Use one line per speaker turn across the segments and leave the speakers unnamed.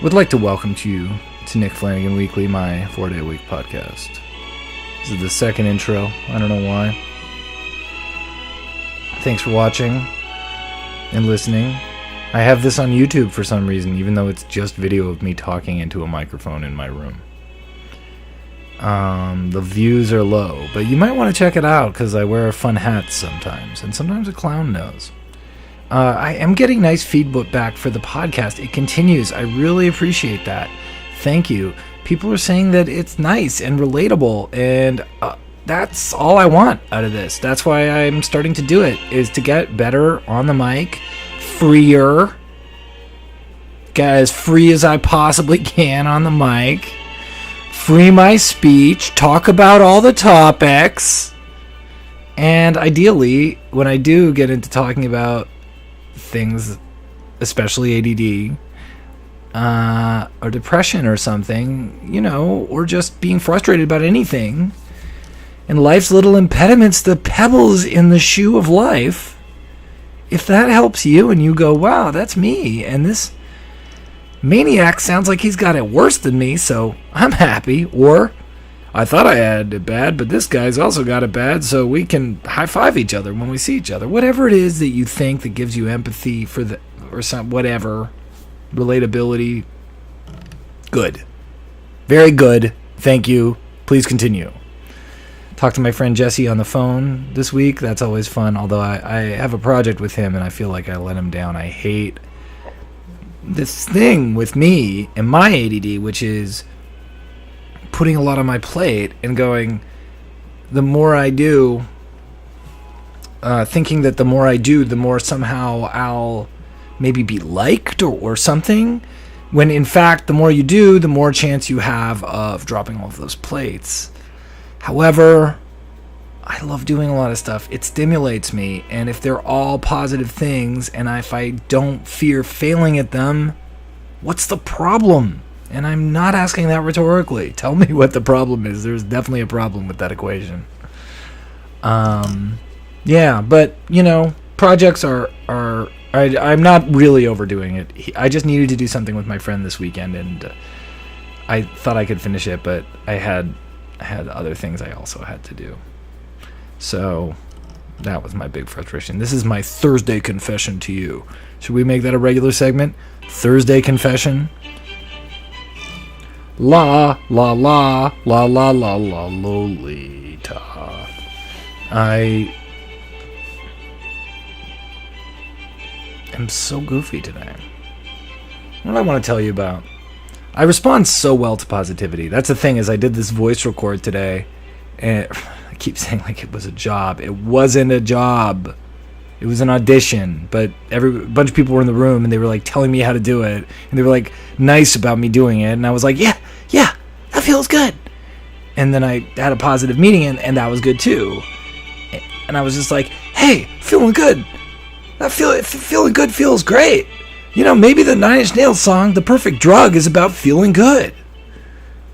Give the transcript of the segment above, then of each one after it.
Would like to welcome you to Nick Flanagan Weekly, my 4-day-a-week podcast. This is the second intro. I don't know why. Thanks for watching and listening. I have this on YouTube for some reason, even though it's just video of me talking into a microphone in my room. The views are low, but you might want to check it out because I wear fun hats sometimes, and sometimes a clown nose. I am getting nice feedback for the podcast. It continues. I really appreciate that. Thank you. People are saying that it's nice and relatable, and that's all I want out of this. That's why I'm starting to do it, is to get better on the mic, freer. Get as free as I possibly can on the mic. Free my speech. Talk about all the topics. And ideally, when I do get into talking about things, especially ADD, or depression or something, or just being frustrated about anything, and life's little impediments, the pebbles in the shoe of life, if that helps you and you go, wow, that's me, and this maniac sounds like he's got it worse than me, so I'm happy, or I thought I had it bad, but this guy's also got it bad, so we can high-five each other when we see each other. Whatever it is that you think that gives you empathy for or some whatever, relatability, good. Very good. Thank you. Please continue. Talked to my friend Jesse on the phone this week. That's always fun, although I have a project with him, and I feel like I let him down. I hate this thing with me and my ADD, which is putting a lot on my plate and going, the more I do, thinking that the more I do, the more somehow I'll maybe be liked or something, when in fact the more you do, the more chance you have of dropping all of those plates. However, I love doing a lot of stuff. It stimulates me, and if they're all positive things, and if I don't fear failing at them, what's the problem? And I'm not asking that rhetorically. Tell me what the problem is. There's definitely a problem with that equation. Yeah, but, projects are I'm not really overdoing it. I just needed to do something with my friend this weekend, and I thought I could finish it, but I had other things I also had to do. So that was my big frustration. This is my Thursday confession to you. Should we make that a regular segment? Thursday confession? La, la, la, la, la, la, la, Lolita. I am so goofy today. What do I want to tell you about? I respond so well to positivity. That's the thing, is I did this voice record today, and I keep saying like it was a job. It wasn't a job. It was an audition, but a bunch of people were in the room, and they were like telling me how to do it, and they were like nice about me doing it, and I was like, yeah, that feels good. And then I had a positive meeting, and that was good too. And I was just like, hey, feeling good. Feeling good feels great. Maybe the Nine Inch Nails song, The Perfect Drug, is about feeling good.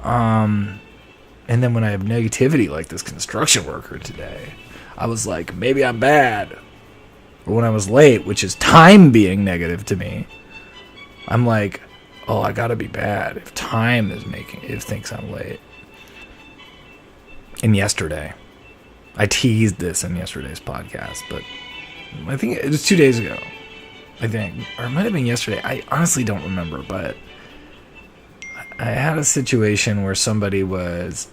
And then when I have negativity like this construction worker today, I was like, maybe I'm bad. Or when I was late, which is time being negative to me, I'm like, oh, I gotta be bad if time is it thinks I'm late. And yesterday, I teased this in yesterday's podcast, but I think it was 2 days ago. Or it might have been yesterday. I honestly don't remember, but I had a situation where somebody was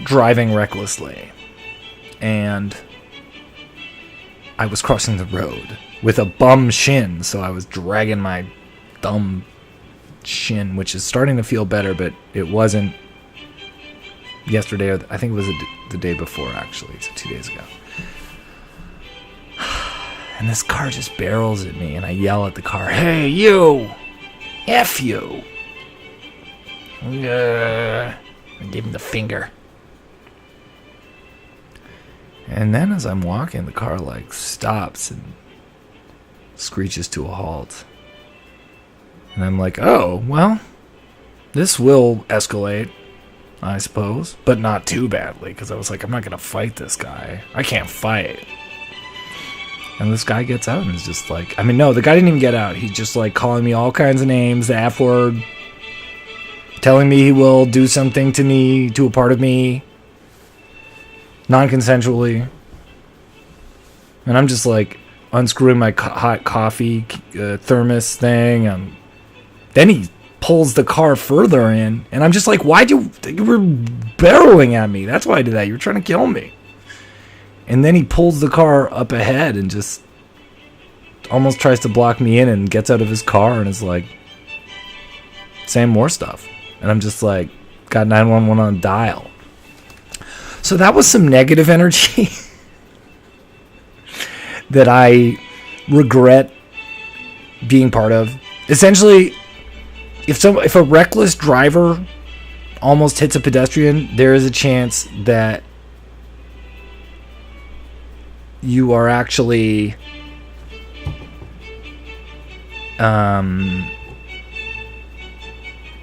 driving recklessly, and I was crossing the road with a bum shin, so I was dragging my thumb shin, which is starting to feel better, but it wasn't yesterday, or I think it was the day before, actually, so 2 days ago. And this car just barrels at me, and I yell at the car, hey, you! F you! I gave him the finger. And then as I'm walking, the car stops and screeches to a halt. And I'm like, oh, well, this will escalate. I suppose. But not too badly, because I was like, I'm not going to fight this guy. I can't fight. And this guy gets out and is just like... I mean, no, the guy didn't even get out. He's just like calling me all kinds of names, the F word. Telling me he will do something to me, to a part of me. Non-consensually. And I'm just like unscrewing my hot coffee thermos thing. Then he pulls the car further in. And I'm just like, you were barreling at me. That's why I did that. You were trying to kill me. And then he pulls the car up ahead and just almost tries to block me in and gets out of his car and is like saying more stuff. And I'm just like, got 911 on dial. So that was some negative energy that I regret being part of. Essentially, if a reckless driver almost hits a pedestrian, there is a chance that you are actually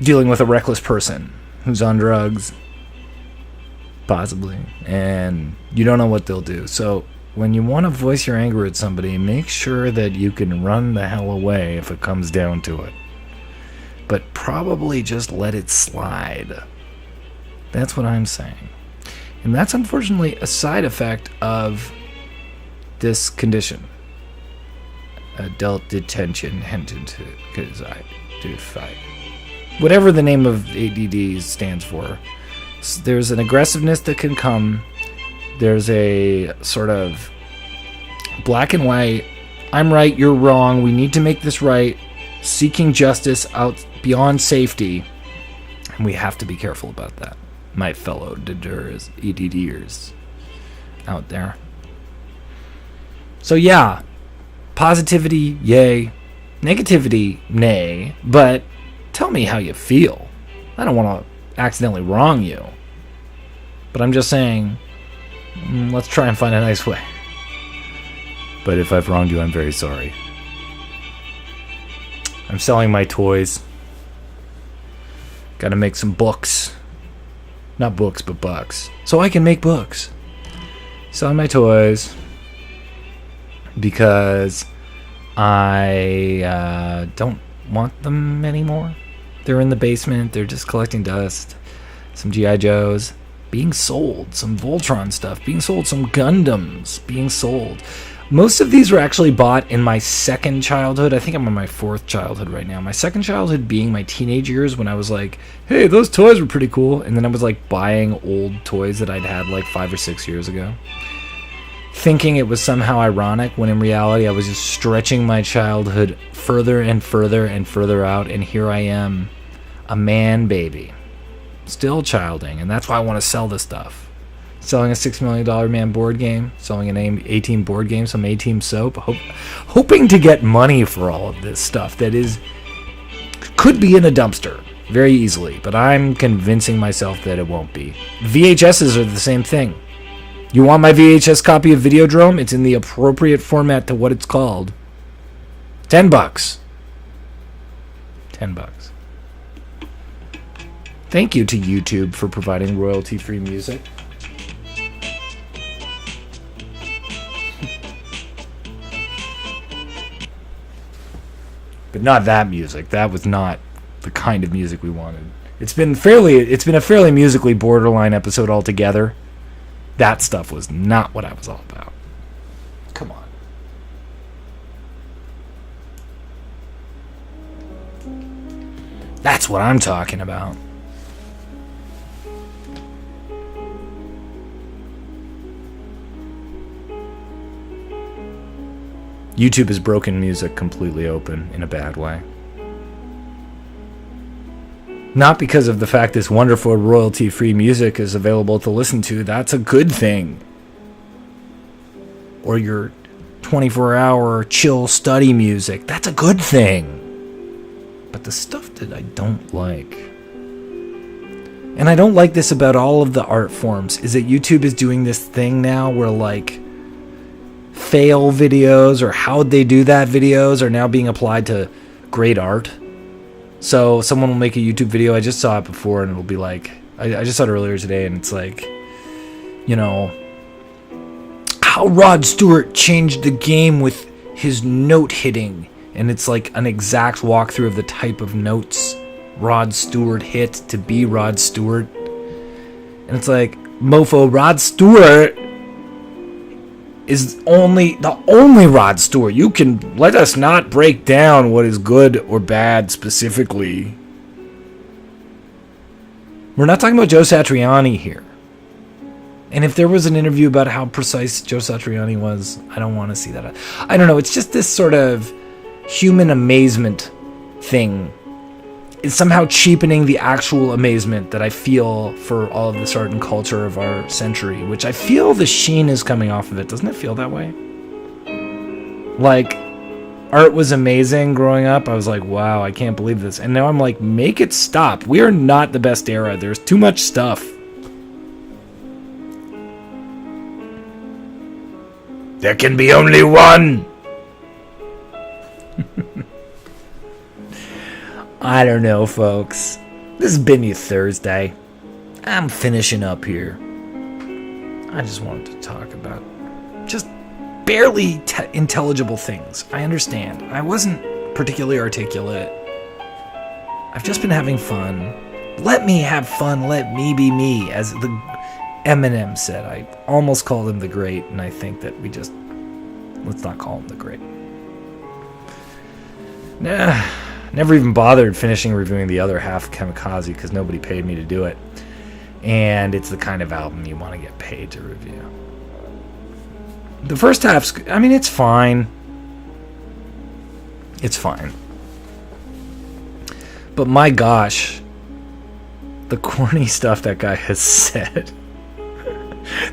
dealing with a reckless person who's on drugs, possibly, and you don't know what they'll do. So when you want to voice your anger at somebody, make sure that you can run the hell away if it comes down to it. But probably just let it slide. That's what I'm saying. And that's unfortunately a side effect of this condition. Adult detention whatever the name of ADD stands for. There's an aggressiveness that can come. There's a sort of black and white, I'm right, you're wrong, we need to make this right, seeking justice out beyond safety. And we have to be careful about that, my fellow EDDers out there. So yeah, positivity, yay. Negativity, nay. But tell me how you feel. I don't want to accidentally wrong you. But I'm just saying, let's try and find a nice way. But if I've wronged you, I'm very sorry. I'm selling my toys. Gotta make some books. Not books, but bucks. So I can make books. Selling my toys. Because I don't want them anymore. They're in the basement. They're just collecting dust. Some G.I. Joes being sold. Some Voltron stuff being sold. Some Gundams being sold. Most of these were actually bought in my second childhood. I think I'm on my fourth childhood right now. My second childhood being my teenage years when I was like, hey, those toys were pretty cool. And then I was like buying old toys that I'd had like 5 or 6 years ago, thinking it was somehow ironic, when in reality I was just stretching my childhood further and further and further out, and here I am, a man baby, still childing, and that's why I want to sell this stuff. Selling a $6 million man board game, selling an A-Team board game, some A-Team soap, hoping to get money for all of this stuff that could be in a dumpster very easily, but I'm convincing myself that it won't be. VHSs are the same thing. You want my VHS copy of Videodrome? It's in the appropriate format to what it's called. $10. $10. Thank you to YouTube for providing royalty-free music. But not that music. That was not the kind of music we wanted. It's been a fairly musically borderline episode altogether. That stuff was not what I was all about. Come on. That's what I'm talking about. YouTube has broken music completely open in a bad way. Not because of the fact this wonderful royalty-free music is available to listen to. That's a good thing. Or your 24-hour chill study music. That's a good thing. But the stuff that I don't like, and I don't like this about all of the art forms, is that YouTube is doing this thing now where like fail videos or how'd they do that videos are now being applied to great art. So someone will make a YouTube video, I just saw it before, and it'll be like I just saw it earlier today, and it's like, you know, how Rod Stewart changed the game with his note hitting. And it's like an exact walkthrough of the type of notes Rod Stewart hit to be Rod Stewart. And it's like, mofo, Rod Stewart is the only Rod Stewart. You can let us not break down what is good or bad specifically. We're not talking about Joe Satriani here. And if there was an interview about how precise Joe Satriani was, I don't want to see that. I don't know. It's just this sort of human amazement thing. It's somehow cheapening the actual amazement that I feel for all of this art and culture of our century, which I feel the sheen is coming off of it. Doesn't it feel that way? Like, art was amazing growing up. I was like, wow, I can't believe this. And now I'm like, make it stop. We are not the best era. There's too much stuff. There can be only one. I don't know, folks. This has been your Thursday. I'm finishing up here. I just wanted to talk about just barely intelligible things. I understand. I wasn't particularly articulate. I've just been having fun. Let me have fun. Let me be me, as the Eminem said. I almost called him the Great, and I think that let's not call him the Great. Nah. Never even bothered finishing reviewing the other half of Kamikaze because nobody paid me to do it. And it's the kind of album you want to get paid to review. The first half's, I mean, it's fine. It's fine. But my gosh, the corny stuff that guy has said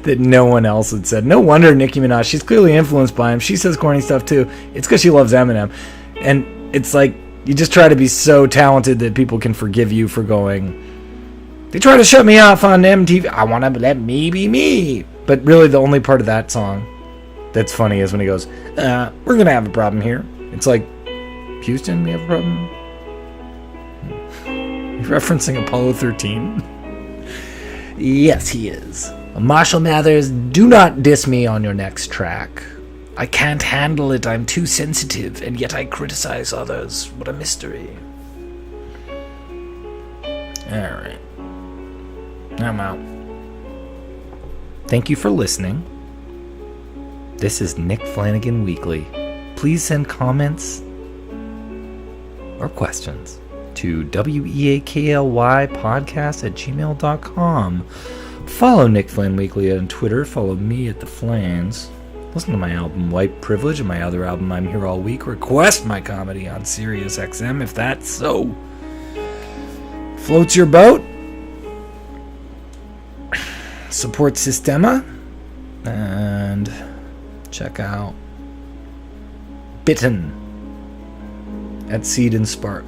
that no one else had said. No wonder Nicki Minaj, she's clearly influenced by him. She says corny stuff too. It's because she loves Eminem. And it's like, you just try to be so talented that people can forgive you for going, they try to shut me off on MTV. I want to let me be me. But really the only part of that song that's funny is when he goes, we're going to have a problem here. It's like, Houston, we have a problem? You're referencing Apollo 13? Yes, he is. Marshall Mathers, do not diss me on your next track. I can't handle it, I'm too sensitive, and yet I criticize others. What a mystery. Alright. I'm out. Thank you for listening. This is Nick Flanagan Weekly. Please send comments or questions to weaklypodcast@gmail.com. Follow Nick Flan Weekly on Twitter. Follow me at The Flans. Listen to my album White Privilege and my other album I'm Here All Week. Request my comedy on Sirius XM if that so floats your boat. Support Sistema and check out Bitten at Seed and Spark.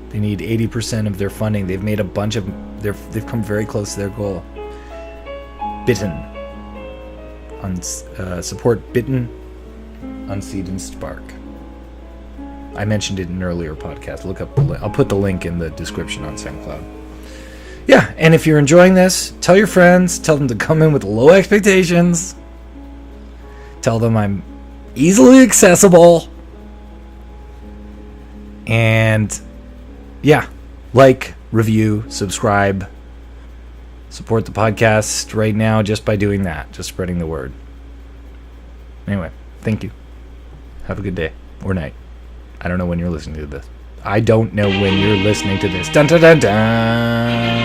They need 80% of their funding. They've made a bunch of they've come very close to their goal. Bitten on support Bitten on Seed and Spark. I mentioned it in an earlier podcast. Look up I'll put the link in the description on Soundcloud. Yeah, and if you're enjoying this, tell your friends, tell them to come in with low expectations. Tell them I'm easily accessible. And yeah, like, review, subscribe, support the podcast right now just by doing that, just spreading the word. Anyway, thank you. Have a good day or night. I don't know when you're listening to this. I don't know when you're listening to this. Dun dun dun dun.